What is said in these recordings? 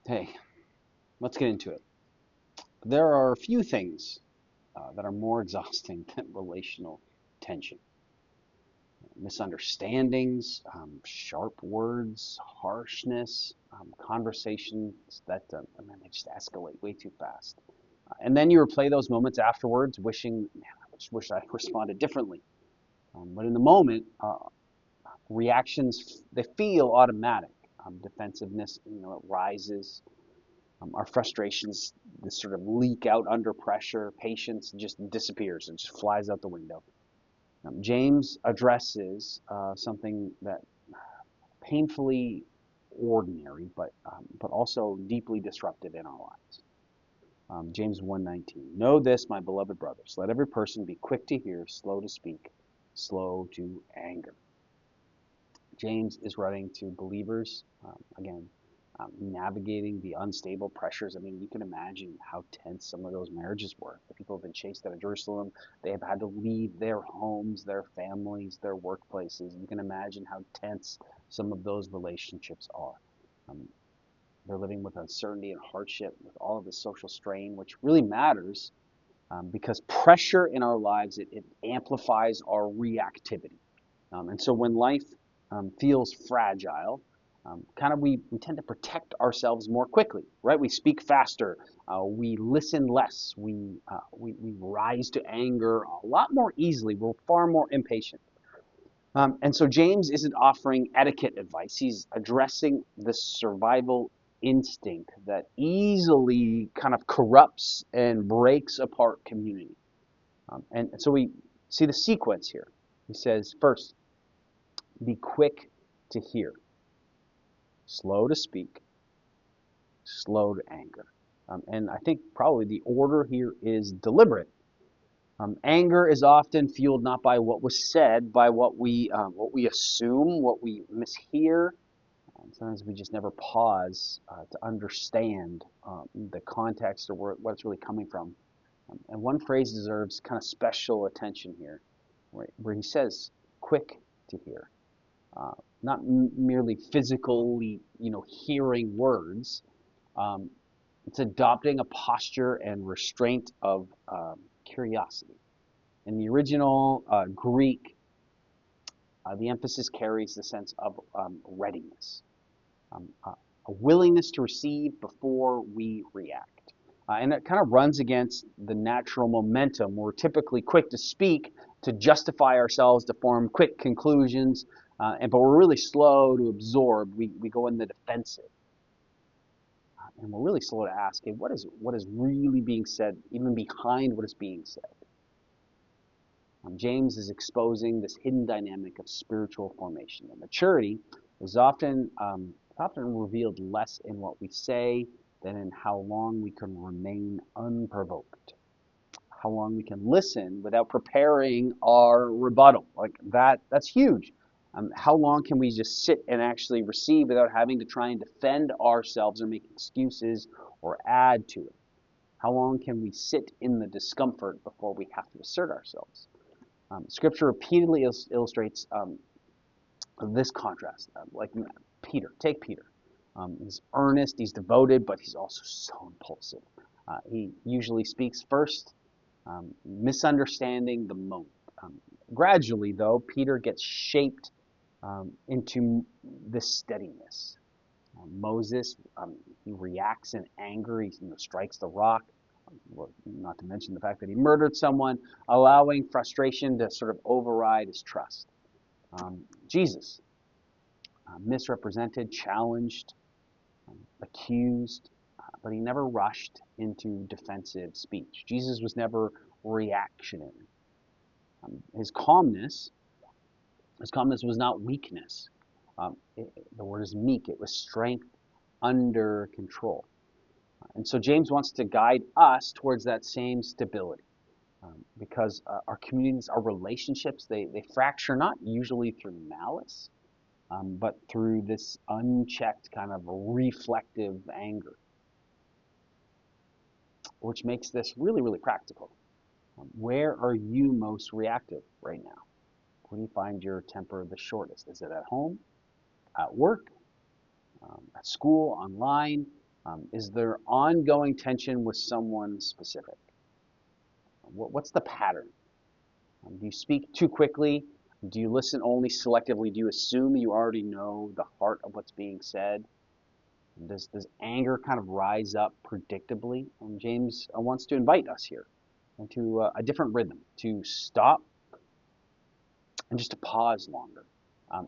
Hey, let's get into it. There are a few things that are more exhausting than relational tension. Misunderstandings, sharp words, harshness, conversations that man, they just escalate way too fast. And then you replay those moments afterwards, wishing, man, I just wish I responded differently. But in the moment, reactions they feel automatic. Defensiveness, it rises. Our frustrations just sort of leak out under pressure. Patience just disappears and just flies out the window. James addresses something that painfully ordinary, but also deeply disruptive in our lives. James 1:19. Know this, my beloved brothers. Let every person be quick to hear, slow to speak, slow to anger. James is writing to believers, again, navigating the unstable pressures. I mean, you can imagine how tense some of those marriages were. The people have been chased out of Jerusalem. They have had to leave their homes, their families, their workplaces. You can imagine how tense some of those relationships are. Um, they're living with uncertainty and hardship, with all of the social strain, which really matters because pressure in our lives it amplifies our reactivity. And so when life feels fragile, kind of we tend to protect ourselves more quickly, right? We speak faster, we listen less, we rise to anger a lot more easily. We're far more impatient. And so James isn't offering etiquette advice. He's addressing the survival instinct that easily kind of corrupts and breaks apart community. And so we see the sequence here. He says, first, be quick to hear, slow to speak, slow to anger. And I think probably the order here is deliberate. Anger is often fueled not by what was said, by what we assume, what we mishear. Sometimes we just never pause to understand the context or what it's really coming from. And one phrase deserves kind of special attention here, right, where he says, "quick to hear." uh, not merely physically, hearing words. Um, it's adopting a posture and restraint of curiosity. In the original Greek, the emphasis carries the sense of readiness, a willingness to receive before we react. And it kind of runs against the natural momentum. We're typically quick to speak, to justify ourselves, to form quick conclusions, but we're really slow to absorb. We go in the defensive, and we're really slow to ask, hey, what is really being said, even behind what is being said. James is exposing this hidden dynamic of spiritual formation. And maturity is often revealed less in what we say than in how long we can remain unprovoked, how long we can listen without preparing our rebuttal. Like that's huge. How long can we just sit and actually receive without having to try and defend ourselves or make excuses or add to it? How long can we sit in the discomfort before we have to assert ourselves? Scripture repeatedly illustrates this contrast. Like Peter, take Peter. He's earnest, he's devoted, but he's also so impulsive. He usually speaks first, misunderstanding the moment. Um, Gradually, though, Peter gets shaped into this steadiness. Moses, he reacts in anger. He strikes the rock. Well, not to mention the fact that he murdered someone, allowing frustration to sort of override his trust. Jesus, misrepresented, challenged, accused, but he never rushed into defensive speech. Jesus was never reactionary. His calmness, was not weakness. The word is meek. It was strength under control. And so James wants to guide us towards that same stability. Because our communities, our relationships, they fracture not usually through malice, but through this unchecked kind of reflective anger, which makes this really, really practical. Where are you most reactive right now? Where do you find your temper the shortest? Is it at home, at work, at school, online? Is there ongoing tension with someone specific? What's the pattern? Do you speak too quickly? Do you listen only selectively? Do you assume you already know the heart of what's being said? Does anger kind of rise up predictably? And James wants to invite us here into a different rhythm, to stop and just to pause longer,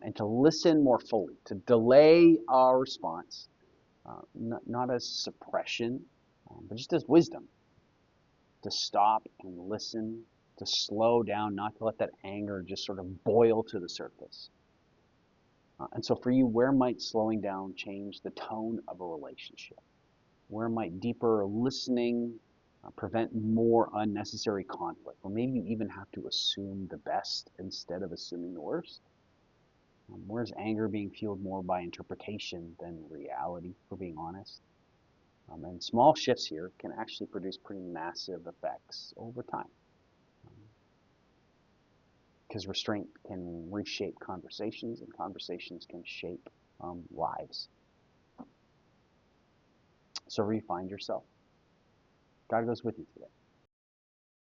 and to listen more fully, to delay our response, not as suppression, but just as wisdom, to stop and listen, to slow down, not to let that anger just sort of boil to the surface. And so for you, where might slowing down change the tone of a relationship? Where might deeper listening prevent more unnecessary conflict? Or maybe you even have to assume the best instead of assuming the worst. Where's anger being fueled more by interpretation than reality, for being honest? And small shifts here can actually produce pretty massive effects over time. Because restraint can reshape conversations, and conversations can shape lives. So where you find yourself, God goes with you today.